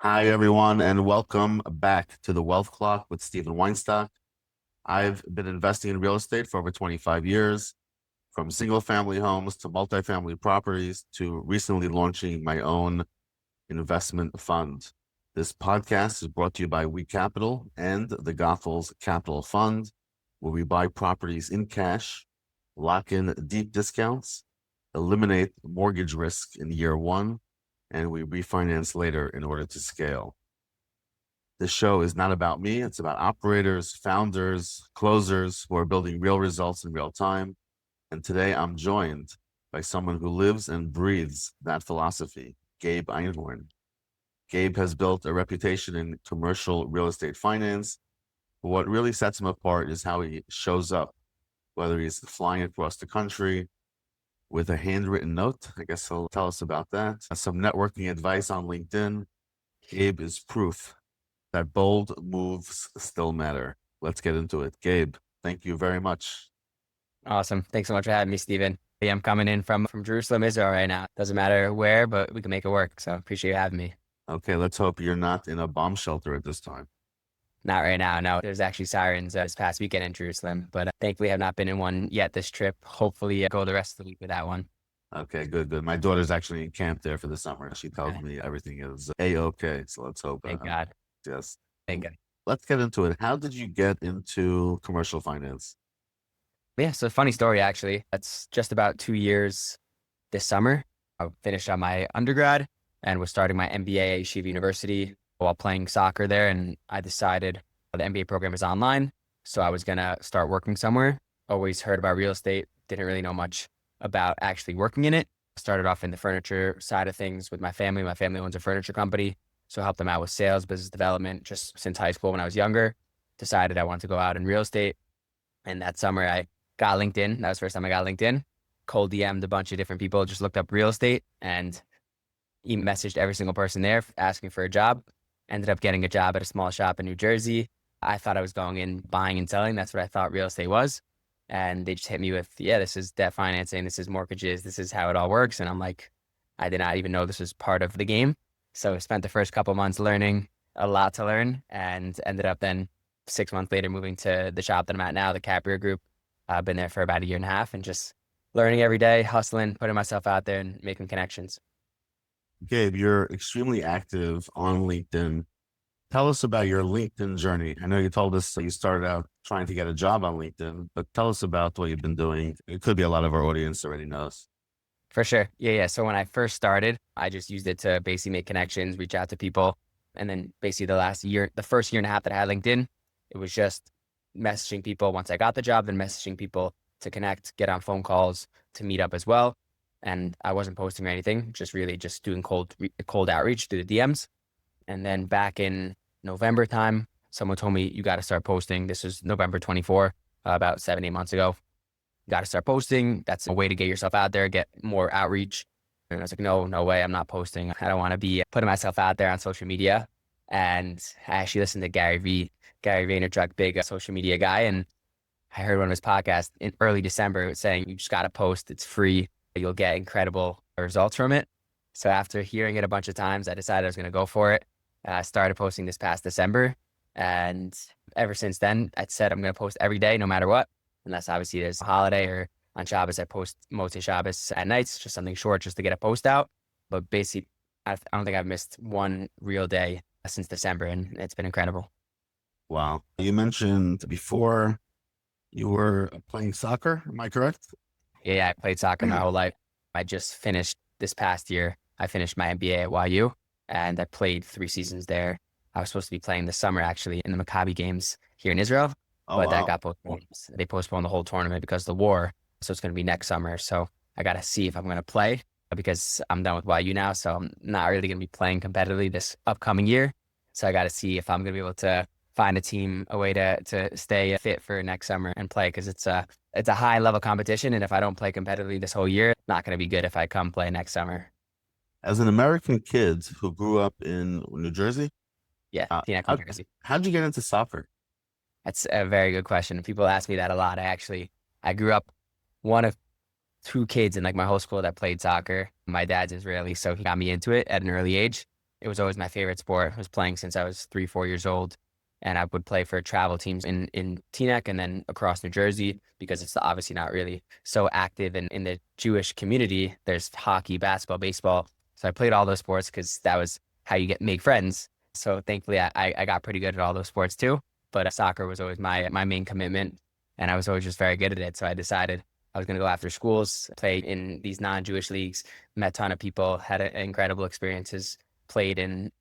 Hi, everyone, and welcome back to the Wealth Clock with Steven Weinstock. I've been investing in real estate for over 25 years, from single family homes to multifamily properties to recently launching my own investment fund. This podcast is brought to you by We Capital and the Goethals Capital Fund, where we buy properties in cash, lock in deep discounts, eliminate mortgage risk in year one, and we refinance later in order to scale. This show is not about me. It's about operators, founders, closers who are building real results in real time. And today I'm joined by someone who lives and breathes that philosophy, Gabe Einhorn. Gabe has built a reputation in commercial real estate finance. But what really sets him apart is how he shows up, whether he's flying across the country with a handwritten note. I guess he'll tell us about that. Some networking advice on LinkedIn. Gabe is proof that bold moves still matter. Let's get into it. Gabe, thank you very much. Awesome. Thanks so much for having me, Steven. Yeah, I'm coming in from Jerusalem, Israel right now. Doesn't matter where, but we can make it work. So appreciate you having me. Okay, let's hope you're not in a bomb shelter at this time. Not right now. No, there's actually sirens this past weekend in Jerusalem, but thankfully have not been in one yet this trip. Hopefully go the rest of the week with that one. Okay, good, good. My daughter's actually in camp there for the summer. She tells Okay. me everything is A-okay. So let's hope. Thank God. Yes. Thank God. Let's get into it. How did you get into commercial finance? Yeah, so funny story actually. That's just about 2 years this summer. I finished on my undergrad and was starting my MBA at Yeshiva University while playing soccer there. And I decided the MBA program is online, so I was gonna start working somewhere. Always heard about real estate, didn't really know much about actually working in it. Started off in the furniture side of things with my family. My family owns a furniture company, so I helped them out with sales, business development, just since high school when I was younger. Decided I wanted to go out in real estate. And that summer I got LinkedIn. That was the first time I got LinkedIn. Cold DM'd a bunch of different people, just looked up real estate and messaged every single person there asking for a job. Ended up getting a job at a small shop in New Jersey. I thought I was going in buying and selling. That's what I thought real estate was. And they just hit me with, yeah, this is debt financing. This is mortgages. This is how it all works. And I'm like, I did not even know this was part of the game. So I spent the first couple months learning a lot to learn and ended up then 6 months later moving to the shop that I'm at now, the Capria Group. I've been there for about a year and a half and just learning every day, hustling, putting myself out there and making connections. Gabe, you're extremely active on LinkedIn. Tell us about your LinkedIn journey. I know you told us that you started out trying to get a job on LinkedIn, but tell us about what you've been doing. It could be a lot of our audience already knows. For sure. Yeah, yeah. So when I first started, I just used it to basically make connections, reach out to people. And then basically the first year and a half that I had LinkedIn, it was just messaging people once I got the job, then messaging people to connect, get on phone calls, to meet up as well. And I wasn't posting or anything, just really just doing cold outreach through the DMs. And then back in November time, someone told me, you got to start posting. This was November 24, about 7, 8 months ago. You got to start posting. That's a way to get yourself out there, get more outreach. And I was like, no way. I'm not posting. I don't want to be putting myself out there on social media. And I actually listened to Gary Vaynerchuk, big social media guy. And I heard one of his podcasts in early December saying, you just got to post. It's free. You'll get incredible results from it. So after hearing it a bunch of times, I decided I was going to go for it. I started posting this past December. And ever since then, I said I'm going to post every day, no matter what. Unless obviously there's a holiday or on Shabbos, I post Motzei Shabbos at nights, just something short just to get a post out. But basically, I don't think I've missed one real day since December, and it's been incredible. Wow. You mentioned before you were playing soccer. Am I correct? Yeah, I played soccer my whole life. I just finished this past year. I finished my MBA at YU, and I played 3 seasons there. I was supposed to be playing this summer, actually, in the Maccabi games here in Israel, Oh, but that wow. got postponed. They postponed the whole tournament because of the war. So it's going to be next summer. So I got to see if I'm going to play because I'm done with YU now. So I'm not really going to be playing competitively this upcoming year. So I got to see if I'm going to be able to find a way to stay fit for next summer and play because it's a high level competition. And if I don't play competitively this whole year, it's not going to be good if I come play next summer. As an American kid who grew up in New Jersey, Yeah, Teaneck, New how, Jersey. how'd you get into soccer? That's a very good question. People ask me that a lot. I grew up one of two kids in like my whole school that played soccer. My dad's Israeli, so he got me into it at an early age. It was always my favorite sport. I was playing since I was 3, 4 years old. And I would play for travel teams in Teaneck and then across New Jersey because it's obviously not really so active in the Jewish community. There's hockey, basketball, baseball. So I played all those sports because that was how you make friends. So thankfully, I got pretty good at all those sports too. But soccer was always my main commitment, and I was always just very good at it. So I decided I was going to go after schools, play in these non-Jewish leagues, met a ton of people, had incredible experiences, played in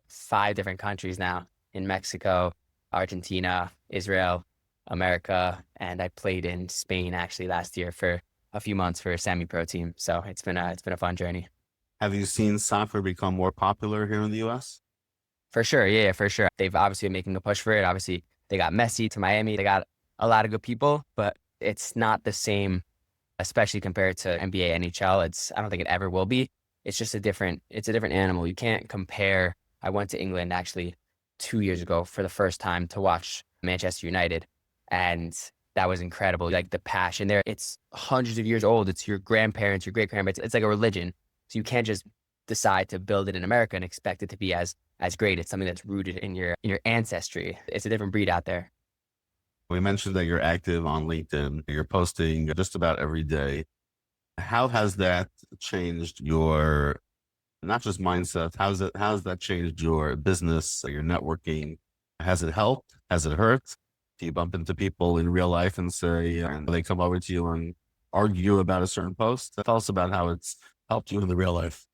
5 different countries now, in Mexico, Argentina, Israel, America, and I played in Spain actually last year for a few months for a semi-pro team. So it's been a fun journey. Have you seen soccer become more popular here in the US? For sure. Yeah, for sure. They've obviously been making a push for it. Obviously, they got Messi to Miami. They got a lot of good people, but it's not the same, especially compared to NBA, NHL. I don't think it ever will be. It's a different animal. You can't compare. I went to England actually 2 years ago for the first time to watch Manchester United, and that was incredible. Like the passion there, it's hundreds of years old. It's your grandparents, your great grandparents. It's like a religion. So you can't just decide to build it in America and expect it to be as great. It's something that's rooted in your ancestry. It's a different breed out there. We mentioned that you're active on LinkedIn. You're posting just about every day. How has that changed your not just mindset? How's that changed your business, your networking? Has it helped? Has it hurt? Do you bump into people in real life and say, and they come over to you and argue about a certain post? Tell us about how it's helped you in the real life.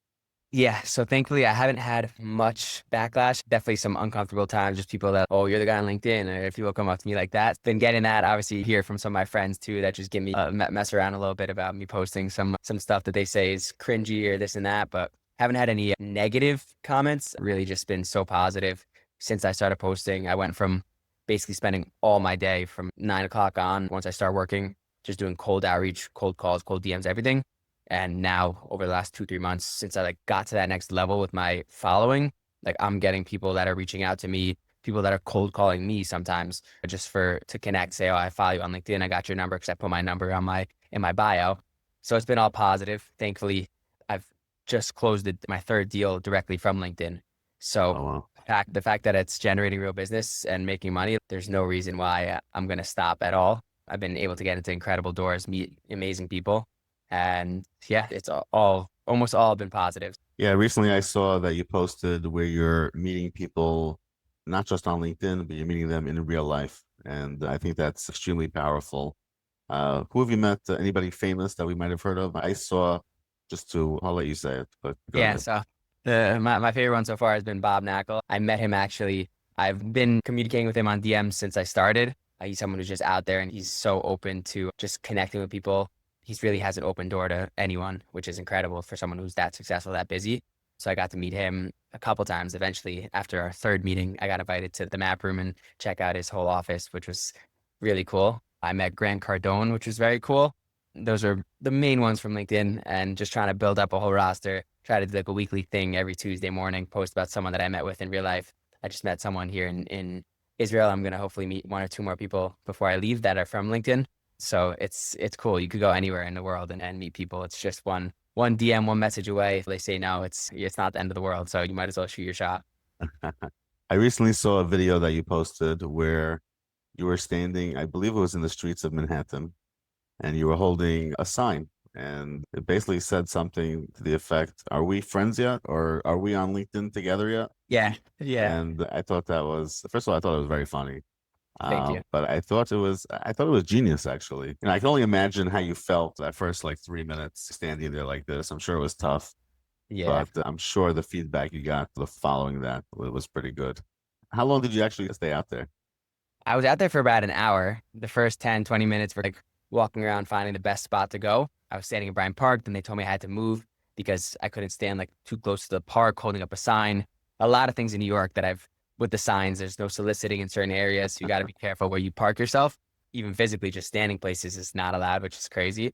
Yeah, so thankfully I haven't had much backlash. Definitely some uncomfortable times, just people that, oh, you're the guy on LinkedIn, or if people come up to me like that. Been getting that obviously here from some of my friends too, that just give me mess around a little bit about me posting some stuff that they say is cringy or this and that, but haven't had any negative comments. Really just been so positive since I started posting. I went from basically spending all my day from 9 o'clock on, once I start working, just doing cold outreach, cold calls, cold DMs, everything. And now over the last 2, 3 months, since I got to that next level with my following, like I'm getting people that are reaching out to me, people that are cold calling me sometimes just to connect, say, oh, I follow you on LinkedIn. I got your number because I put my number on in my bio. So it's been all positive. Thankfully, I've just closed my third deal directly from LinkedIn. So Oh, wow. the fact that it's generating real business and making money, there's no reason why I'm going to stop at all. I've been able to get into incredible doors, meet amazing people. And yeah, it's almost all been positive. Yeah, recently I saw that you posted where you're meeting people, not just on LinkedIn, but you're meeting them in real life. And I think that's extremely powerful. Who have you met? Anybody famous that we might have heard of? I saw, I'll let you say it, but go Yeah, ahead. so my favorite one so far has been Bob Knackle. I met him actually. I've been communicating with him on DMs since I started. He's someone who's just out there and he's so open to just connecting with people. He's really has an open door to anyone, which is incredible for someone who's that successful, that busy. So I got to meet him a couple times. Eventually, after our third meeting, I got invited to the map room and check out his whole office, which was really cool. I met Grant Cardone, which was very cool. Those are the main ones from LinkedIn, and just trying to build up a whole roster. Try to do like a weekly thing every Tuesday morning, post about someone that I met with in real life. I just met someone here in Israel. I'm going to hopefully meet 1 or 2 more people before I leave that are from LinkedIn. So it's cool. You could go anywhere in the world and meet people. It's just one DM, one message away. If they say no, it's not the end of the world. So you might as well shoot your shot. I recently saw a video that you posted where you were standing, I believe it was in the streets of Manhattan, and you were holding a sign. And it basically said something to the effect, are we friends yet? Or are we on LinkedIn together yet? Yeah, yeah. And I thought that was, first of all, I thought it was very funny. Thank you. But I thought it was genius, actually. I can only imagine how you felt that first like 3 minutes standing there like this. I'm sure it was tough, Yeah. but I'm sure the feedback you got the following that was pretty good. How long did you actually stay out there? I was out there for about an hour. The first 10, 20 minutes were like walking around, finding the best spot to go. I was standing in Bryant Park. Then they told me I had to move because I couldn't stand like too close to the park, holding up a sign. A lot of things in New York that with the signs, there's no soliciting in certain areas. So you got to be careful where you park yourself. Even physically, just standing places is not allowed, which is crazy.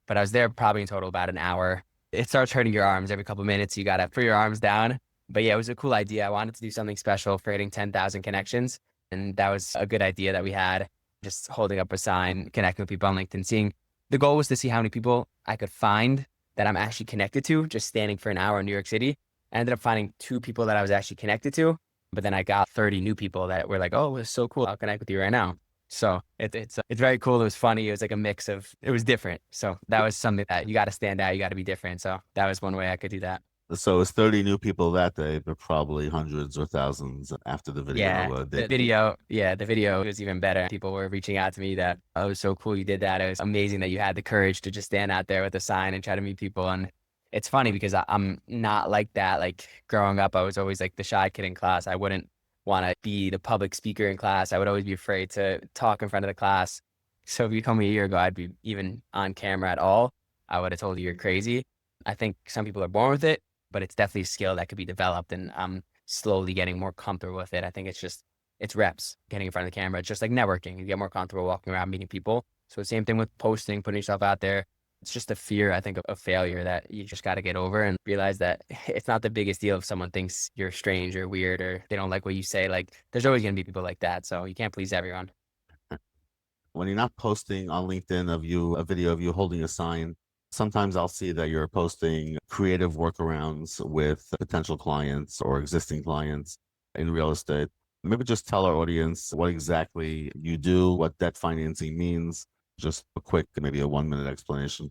But I was there probably in total about an hour. It starts hurting your arms every couple of minutes. You got to put your arms down. But yeah, it was a cool idea. I wanted to do something special for hitting 10,000 connections. And that was a good idea that we had, just holding up a sign, connecting with people on LinkedIn, seeing the goal was to see how many people I could find that I'm actually connected to, just standing for an hour in New York City. I ended up finding 2 people that I was actually connected to, but then I got 30 new people that were like, oh, it's so cool. I'll connect with you right now. So it's very cool. It was funny. It was like a mix of, it was different. So that was something that you got to stand out. You got to be different. So that was one way I could do that. So it's 30 new people that day, but probably hundreds or thousands after the video. Yeah, the video was even better. People were reaching out to me that, oh, it was so cool you did that. It was amazing that you had the courage to just stand out there with a sign and try to meet people. And it's funny because I'm not like that. Like growing up, I was always like the shy kid in class. I wouldn't want to be the public speaker in class. I would always be afraid to talk in front of the class. So if you told me a year ago I'd be even on camera at all, I would have told you you're crazy. I think some people are born with it, but it's definitely a skill that could be developed, and I'm slowly getting more comfortable with it. I think it's reps getting in front of the camera. It's just like networking. You get more comfortable walking around, meeting people. So the same thing with posting, putting yourself out there. It's just a fear, I think, of failure that you just got to get over and realize that it's not the biggest deal if someone thinks you're strange or weird or they don't like what you say. Like there's always going to be people like that. So you can't please everyone. When you're not posting on LinkedIn of you, a video of you holding a sign, sometimes I'll see that you're posting creative workarounds with potential clients or existing clients in real estate. Maybe just tell our audience what exactly you do, what debt financing means. Just a quick, maybe a 1 minute explanation.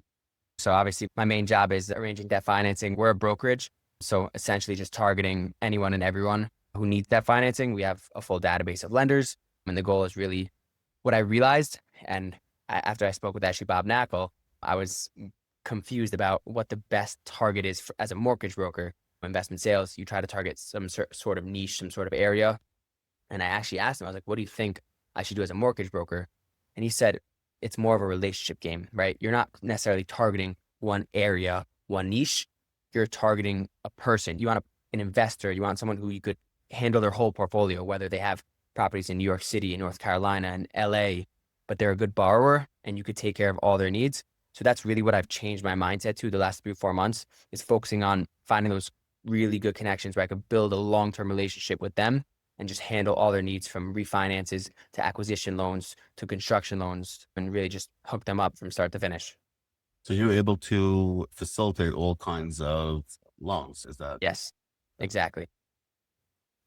So obviously my main job is arranging debt financing. We're a brokerage. So essentially just targeting anyone and everyone who needs debt financing. We have a full database of lenders. And the goal is really what I realized. And after I spoke with actually Bob Knackle, I was confused about what the best target is as a mortgage broker. Investment sales, you try to target some sort of niche, some sort of area. And I actually asked him, I was like, what do you think I should do as a mortgage broker? And he said, it's more of a relationship game, right? You're not necessarily targeting one area, one niche. You're targeting a person. You want an investor. You want someone who you could handle their whole portfolio, whether they have properties in New York City, in North Carolina, and LA, but they're a good borrower and you could take care of all their needs. So that's really what I've changed my mindset to the last 3 or 4 months, is focusing on finding those really good connections where I could build a long-term relationship with them and just handle all their needs, from refinances to acquisition loans to construction loans, and really just hook them up from start to finish. So you're able to facilitate all kinds of loans. Is that? Yes, exactly.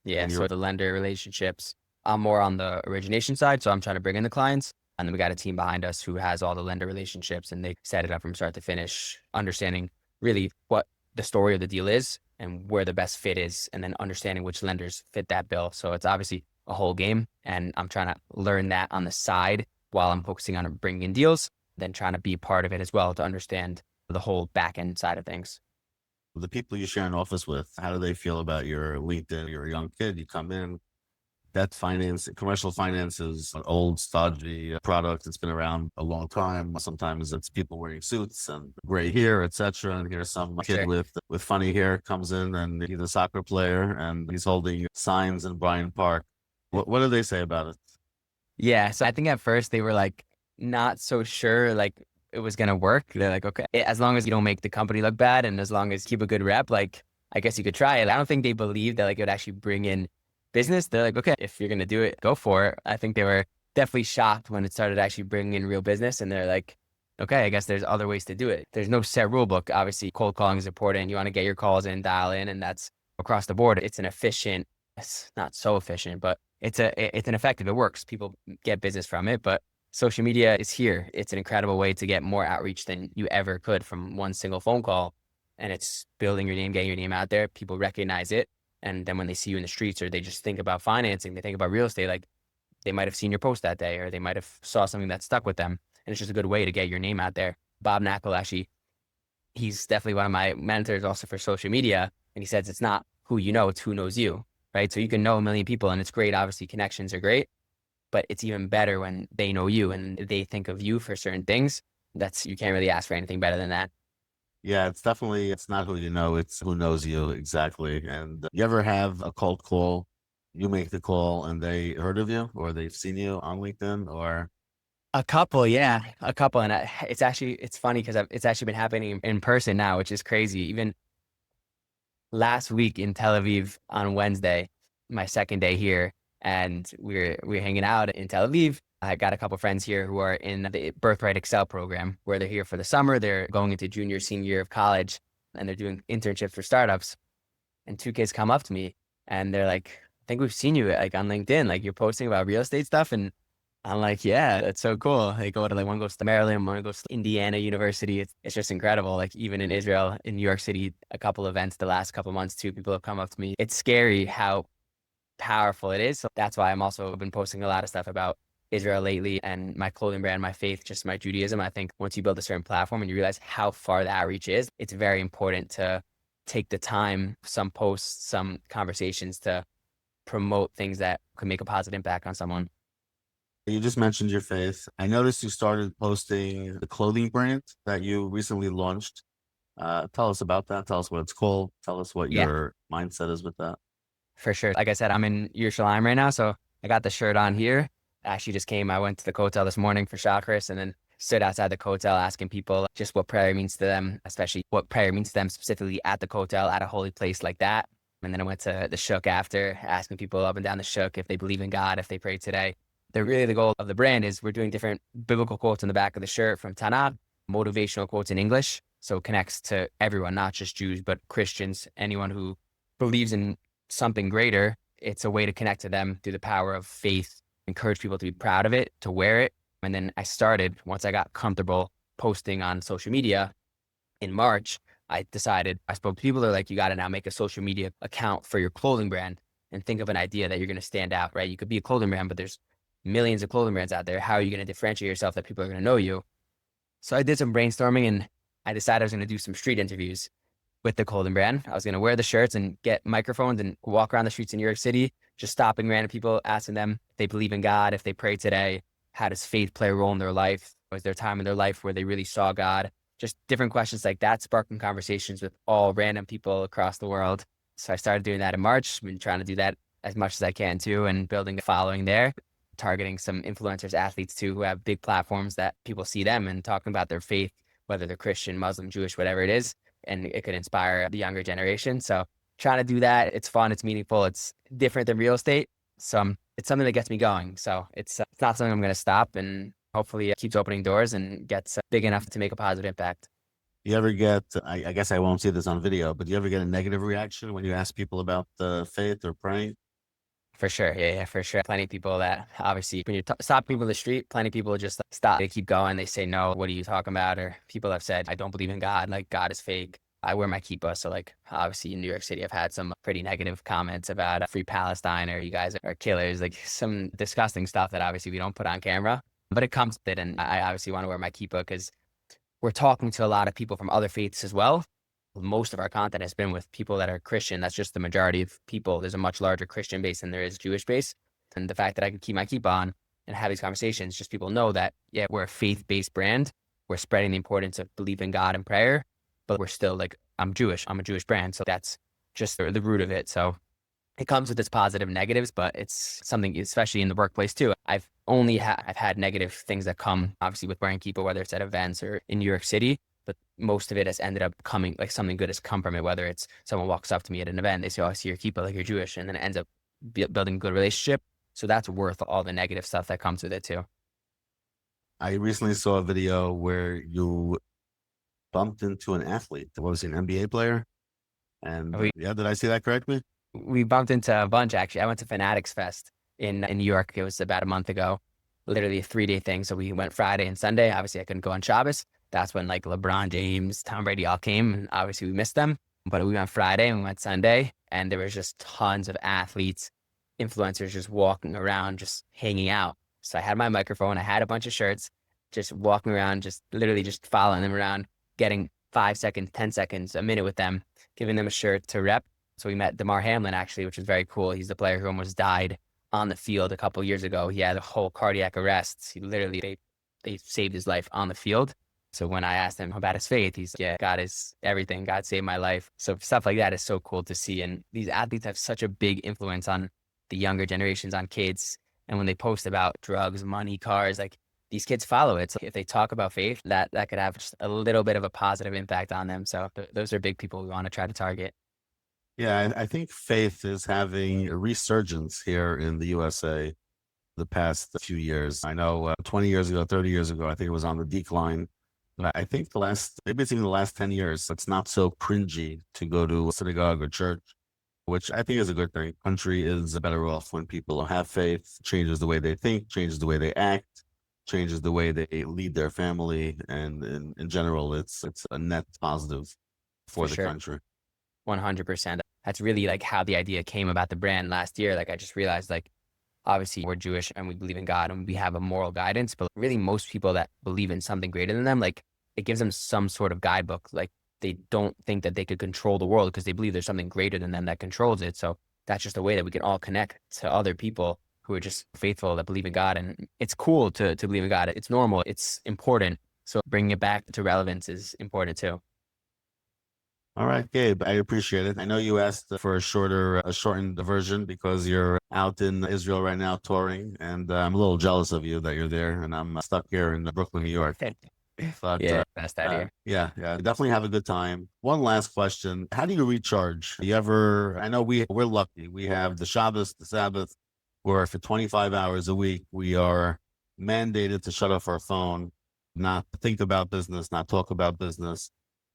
Yeah. And So you're the lender relationships, I'm more on the origination side. So I'm trying to bring in the clients. And then we got a team behind us who has all the lender relationships, and they set it up from start to finish, understanding really what the story of the deal is and where the best fit is, and then understanding which lenders fit that bill. So it's obviously a whole game, and I'm trying to learn that on the side while I'm focusing on bringing in deals, then trying to be part of it as well to understand the whole back end side of things. the people you share an office with. How do they feel about your LinkedIn? You're a young kid, you come in, debt finance, commercial finance is an old, stodgy product. It's been around a long time. Sometimes it's people wearing suits and gray hair, etc. And here's some kid Sure. with funny hair comes in, and he's a soccer player and he's holding signs in Bryant Park. What do they say about it? Yeah. So I think at first they were like not so sure like it was gonna work. They're like, okay, as long as you don't make the company look bad and as long as you keep a good rep, like I guess you could try it. I don't think they believed that like it would actually bring in business. They're like, okay, if you're gonna do it, go for it. I think they were definitely shocked when it started actually bringing in real business, and they're like, okay, I guess there's other ways to do it. There's no set rule book. Obviously, cold calling is important. You want to get your calls in, dial in, and that's across the board. It's not so efficient, but it's an effective. It works. People get business from it, but social media is here. It's an incredible way to get more outreach than you ever could from one single phone call. And it's building your name, getting your name out there. People recognize it. And then when they see you in the streets or they just think about financing, they think about real estate, like they might have seen your post that day or they might have saw something that stuck with them. And it's just a good way to get your name out there. Bob Knackle, actually, he's definitely one of my mentors also for social media. And he says, it's not who you know, it's who knows you, right? So you can know a million people and it's great. Obviously, connections are great, but it's even better when they know you and they think of you for certain things. You can't really ask for anything better than that. Yeah, it's not who you know, it's who knows you exactly. And you ever have a cold call, you make the call and they heard of you or they've seen you on LinkedIn or A couple, yeah, a couple. And it's funny because it's actually been happening in person now, which is crazy. Even last week in Tel Aviv on Wednesday, my second day here, and we're hanging out in Tel Aviv. I got a couple friends here who are in the Birthright Excel program, where they're here for the summer. They're going into junior, senior year of college, and they're doing internships for startups. and two kids come up to me and they're like, I think we've seen you like on LinkedIn, like you're posting about real estate stuff. And I'm like, yeah, that's so cool. They go to like one goes to Maryland, one goes to Indiana University. It's just incredible. Like even in Israel, in New York City, a couple events the last couple months too, people have come up to me. It's scary how powerful it is. So that's why I'm also been posting a lot of stuff about Israel lately and my clothing brand, my faith, just my Judaism. I think once you build a certain platform and you realize how far the outreach is, it's very important to take the time, some posts, some conversations to promote things that could make a positive impact on someone. You just mentioned your faith. I noticed you started posting the clothing brand that you recently launched. Tell us about that. Tell us what it's called. Tell us what Yeah, your mindset is with that. for sure. Like I said, I'm in Yerushalayim right now, so I got the shirt on here. I actually just came. I went to the hotel this morning for Chakras and then stood outside the hotel asking people just what prayer means to them, especially what prayer means to them specifically at the hotel, at a holy place like that. And then I went to the shuk after, asking people up and down the shuk if they believe in God, if they pray today. The goal of the brand is we're doing different biblical quotes on the back of the shirt from Tanakh, motivational quotes in English. So it connects to everyone, not just Jews, but Christians, anyone who believes in something greater. It's a way to connect to them through the power of faith, encourage people to be proud of it, to wear it. And then I started, once I got comfortable posting on social media in March, I decided, I spoke to people that are like, you got to now make a social media account for your clothing brand and think of an idea that you're going to stand out, right? You could be a clothing brand, but there's millions of clothing brands out there. How are you going to differentiate yourself that people are going to know you? So I did some brainstorming and I decided I was going to do some street interviews with the clothing brand. I was going to wear the shirts and get microphones and walk around the streets in New York City, just stopping random people, asking them if they believe in God, if they pray today, how does faith play a role in their life? Was there a time in their life where they really saw God? Just different questions like that, sparking conversations with all random people across the world. So I started doing that in March. Been trying to do that as much as I can too, and building a following there, targeting some influencers, athletes too, who have big platforms that people see them and talking about their faith, whether they're Christian, Muslim, Jewish, whatever it is, and it could inspire the younger generation. So trying to do that, it's fun, it's meaningful, it's different than real estate. So it's something that gets me going. So it's not something I'm going to stop, and hopefully it keeps opening doors and gets big enough to make a positive impact. You ever get, I guess I won't see this on video, but do you ever get a negative reaction when you ask people about the faith or praying? For sure. Yeah, for sure. Plenty of people that obviously, when you stop people in the street, plenty of people just stop. They keep going. They say, no, what are you talking about? Or people have said, I don't believe in God. Like, God is fake. I wear my kippah. So, like, obviously in New York City, I've had some pretty negative comments about free Palestine or you guys are killers, like some disgusting stuff that obviously we don't put on camera. But it comes with it. And I obviously want to wear my kippah because we're talking to a lot of people from other faiths as well. Most of our content has been with people that are Christian. That's just the majority of people. There's a much larger Christian base than there is Jewish base. And the fact that I can keep my keep on and have these conversations, just people know that, yeah, we're a faith-based brand. We're spreading the importance of belief in God and prayer, but we're still like, I'm Jewish. I'm a Jewish brand. So that's just the root of it. So it comes with its positive and negatives, but it's something, especially in the workplace too. I've had negative things that come obviously with wearing kippah, whether it's at events or in New York City, but most of it has ended up coming, like something good has come from it, whether it's someone walks up to me at an event, they say, oh, I see your kippah, like you're Jewish, and then it ends up building a good relationship. So that's worth all the negative stuff that comes with it too. I recently saw a video where you bumped into an athlete. What was he, an NBA player? And We yeah, did I see that correctly? we bumped into a bunch actually. I went to Fanatics Fest in New York. It was about a month ago, literally a 3-day thing. So we went Friday and Sunday. Obviously, I couldn't go on Shabbos. That's when like LeBron James, Tom Brady all came, and obviously we missed them. But we went Friday and we went Sunday, and there was just tons of athletes, influencers just walking around, just hanging out. So I had my microphone, I had a bunch of shirts, just walking around, just literally just following them around, getting 5 seconds, 10 seconds, a minute with them, giving them a shirt to rep. So we met DeMar Hamlin actually, which was very cool. He's the player who almost died on the field a couple of years ago. He had a whole cardiac arrest. He literally, they saved his life on the field. So when I asked him about his faith, he's like, yeah, God is everything. God saved my life. So stuff like that is so cool to see. And these athletes have such a big influence on the younger generations, on kids. And when they post about drugs, money, cars, like these kids follow it. So if they talk about faith, that could have just a little bit of a positive impact on them. So those are big people we want to try to target. Yeah, I think faith is having a resurgence here in the USA the past few years. I know 20 years ago, 30 years ago, I think it was on the decline. But I think maybe it's even the last 10 years, it's not so cringy to go to a synagogue or church. which I think is a good thing. Country is better off when people have faith, changes the way they think, changes the way they act, changes the way they lead their family. And in general, it's a net positive For for the sure. country. 100%. That's really like how the idea came about the brand last year. Like I just realized like obviously we're Jewish and we believe in God and we have a moral guidance, but really most people that believe in something greater than them, like it gives them some sort of guidebook. Like they don't think that they could control the world because they believe there's something greater than them that controls it. So that's just a way that we can all connect to other people who are just faithful that believe in God. And it's cool to believe in God. It's normal. It's important. So bringing it back to relevance is important too. All right, Gabe, I appreciate it. I know you asked for a shortened version because you're out in Israel right now touring, and I'm a little jealous of you that you're there, and I'm stuck here in Brooklyn, New York. But Yeah, best idea. yeah, definitely have a good time. One last question: how do you recharge? You ever? I know we're lucky. We have the Shabbos, the Sabbath, where for 25 hours a week we are mandated to shut off our phone, not think about business, not talk about business,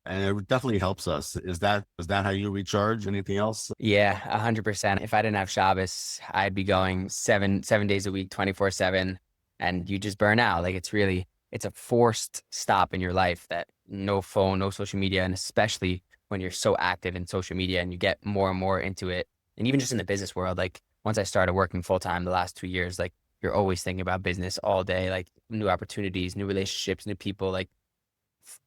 and it definitely helps us. Is that how you recharge? Anything else? Yeah, 100%. If I didn't have Shabbos, I'd be going seven days a week, 24/7, and you just burn out. Like it's a forced stop in your life that no phone, no social media, and especially when you're so active in social media and you get more and more into it. And even just in the business world, like once I started working full time the last 2 years, like you're always thinking about business all day, like new opportunities, new relationships, new people, like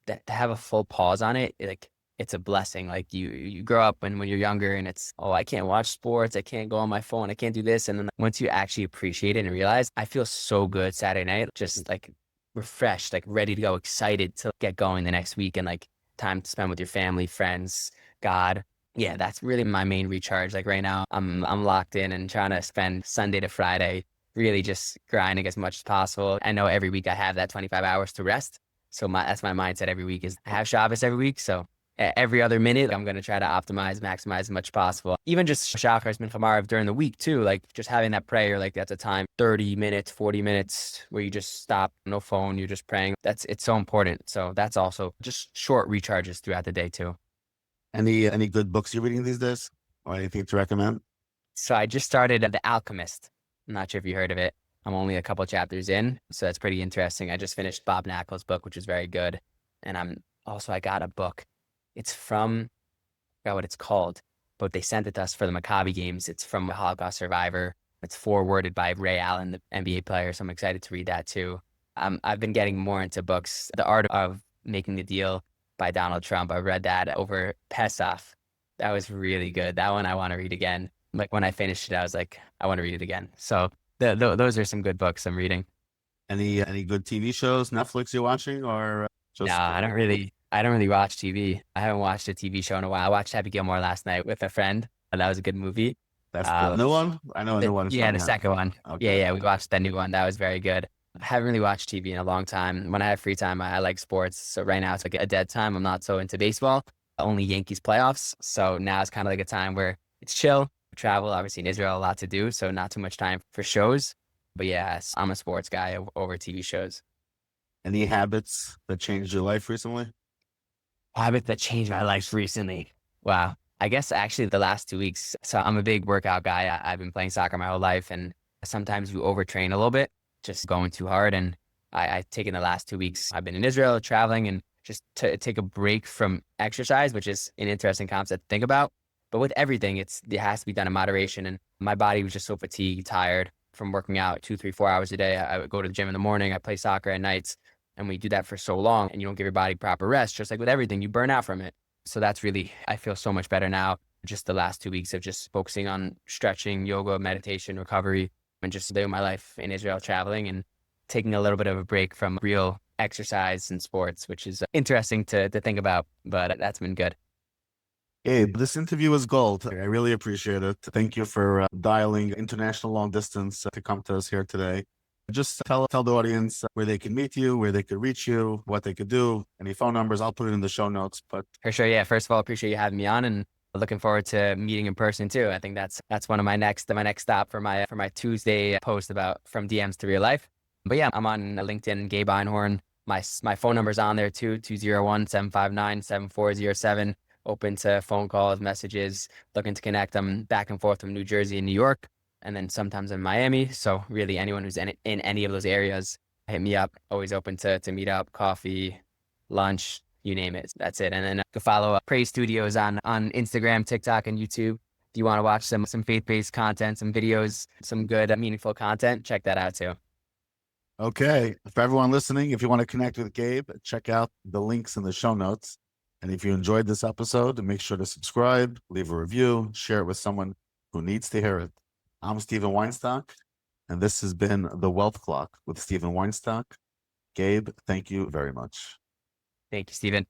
that to have a full pause on it, like it's a blessing. Like you grow up when you're younger and it's, oh, I can't watch sports, I can't go on my phone, I can't do this. And then once you actually appreciate it and realize, I feel so good Saturday night, just like refreshed, like ready to go, excited to get going the next week and like time to spend with your family, friends, God. Yeah, that's really my main recharge. Like right now, I'm locked in and trying to spend Sunday to Friday really just grinding as much as possible. I know every week I have that 25 hours to rest. So that's my mindset every week is I have Shabbos every week. So every other minute, I'm going to try to optimize, maximize as much as possible. Even just Shachar Min Chamarav during the week too, like just having that prayer, like that's a time, 30 minutes, 40 minutes where you just stop, no phone, you're just praying. It's so important. So that's also just short recharges throughout the day too. Any good books you're reading these days, or anything to recommend? So I just started The Alchemist. I'm not sure if you heard of it. I'm only a couple chapters in, so that's pretty interesting. I just finished Bob Knackel's book, which is very good. And I got a book. It's from, I forgot what it's called, but they sent it to us for the Maccabi games. It's from a Holocaust survivor. It's forwarded by Ray Allen, the NBA player. So I'm excited to read that too. I've been getting more into books. The Art of Making the Deal by Donald Trump. I read that over Pesach. That was really good. That one I want to read again. Like when I finished it, I was like, I want to read it again. So those are some good books I'm reading. Any good TV shows, Netflix you're watching, or No, just I don't really watch TV. I haven't watched a TV show in a while. I watched Happy Gilmore last night with a friend. That was a good movie. that's the Um, new one? I know a new one is yeah, the coming out. second one. Yeah, Okay. yeah, we watched the new one. That was very good. I haven't really watched TV in a long time. When I have free time, I like sports. So right now it's like a dead time. I'm not so into baseball, only Yankees playoffs. So now it's kind of like a time where it's chill. Travel, obviously in Israel, a lot to do. So not too much time for shows. But yes, I'm a sports guy over TV shows. Any habits that changed your life recently? Habit that changed my life recently. Wow. I guess actually the last 2 weeks. So I'm a big workout guy. I've been playing soccer my whole life, and sometimes you overtrain a little bit, just going too hard. And I've taken the last 2 weeks. I've been in Israel traveling and just to take a break from exercise, which is an interesting concept to think about. But with everything, it has to be done in moderation. And my body was just so fatigued, tired from working out 2, 3, 4 hours a day. I would go to the gym in the morning. I play soccer at nights. And when you do that for so long and you don't give your body proper rest, just like with everything, you burn out from it. So that's really, I feel so much better now. Just the last 2 weeks of just focusing on stretching, yoga, meditation, recovery, and just living my life in Israel, traveling and taking a little bit of a break from real exercise and sports, which is interesting to think about, but that's been good. Gabe, this interview was gold. I really appreciate it. Thank you for dialing international long distance to come to us here today. Just tell the audience where they can meet you, where they could reach you, what they could do, any phone numbers. I'll put it in the show notes. But For sure, yeah. First of all, appreciate you having me on, and looking forward to meeting in person too. I think that's one of my next stop for my Tuesday post about from DMs to real life. But yeah, I'm on LinkedIn, Gabe Einhorn. My phone number's on there too, 201-759-7407. open to phone calls, messages, looking to connect. I'm back and forth from New Jersey and New York, and then sometimes in Miami. So really anyone who's in any of those areas, hit me up. Always open to meet up, coffee, lunch, you name it. That's it. And then to follow Praise Studios on Instagram, TikTok, and YouTube. If you want to watch some faith-based content, some videos, some good, meaningful content, check that out too. Okay. For everyone listening, if you want to connect with Gabe, check out the links in the show notes. And if you enjoyed this episode, make sure to subscribe, leave a review, share it with someone who needs to hear it. I'm Steven Weinstock, and this has been The Wealth Clock with Steven Weinstock. Gabe, thank you very much. Thank you, Stephen.